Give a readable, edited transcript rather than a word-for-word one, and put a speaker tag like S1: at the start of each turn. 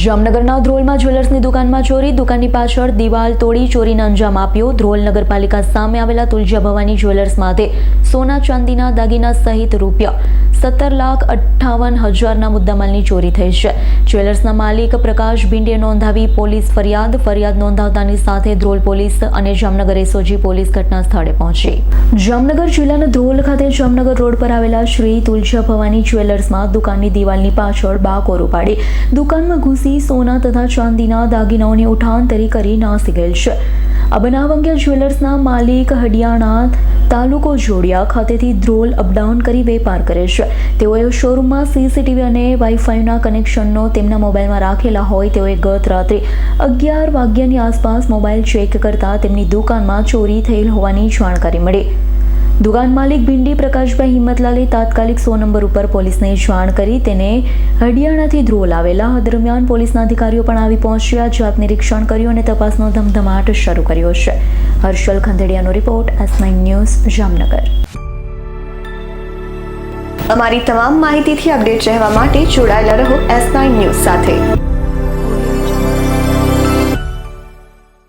S1: જામનગરના ધ્રોલમાં જ્વેલર્સની દુકાનમાં ચોરી, દુકાનની પાછળ દિવાલ તોડી ચોરીને અંજામ આપ્યો। ધ્રોલ નગરપાલિકા સામે આવેલા તુલજા ભવાની જ્વેલર્સમાંથી સોના ચાંદીના દાગીના સહિત ₹17,58,000ના મુદ્દામાલની ચોરી થઈ છે। જ્વેલર્સના માલિક પ્રકાશ ભીંડીએ નોંધાવી પોલીસ ફરિયાદ નોંધાવતાની સાથે ધ્રોલ પોલીસ અને જામનગર એસઓજી પોલીસ ઘટના સ્થળે પહોંચી। જામનગર જિલ્લાના ધ્રોલ ખાતે જામનગર રોડ પર આવેલા શ્રી તુલજા ભવાની જ્વેલર્સમાં દુકાનની દિવાલની પાછળ બાકોર ઉપાડી દુકાનમાં સોના તથા ચાંદીના દાગીનાઓની ઉઠાંતરી કરી નાસી ગયેલ છે। આ બનાવ અંગે જ્વેલર્સના માલિક હડિયાણા તાલુકો જોડિયા ખાતેથી ધ્રોલ અપડાઉન કરી વેપાર કરે છે। તેઓએ શોરૂમમાં સીસીટીવી અને વાઈફાઈના કનેક્શનનો તેમના મોબાઈલમાં રાખેલા હોય તેઓએ ગત રાત્રે 11 વાગ્યાની આસપાસ મોબાઈલ ચેક કરતા તેમની દુકાનમાં ચોરી થયેલ હોવાની જાણકારી મળી। દુકાન માલિક ભીંડી પ્રકાશભાઈ હિંમતલાલે તાત્કાલિક 100 નંબર ઉપર પોલીસને જાણ કરી તેને હડિયાણાથી ધ્રોલ આવેલા। દરમિયાન પોલીસના અધિકારીઓ પણ આવી પહોંચ્યા, જાત નિરીક્ષણ કર્યું અને તપાસનો ધમધમાટ શરૂ કર્યો છે। હર્ષલ ખંડેડિયાનો રિપોર્ટ, S9 ન્યૂઝ, જામનગર।
S2: અમારી તમામ માહિતીથી અપડેટ રહેવા માટે જોડાયેલા રહો S9 ન્યૂઝ સાથે।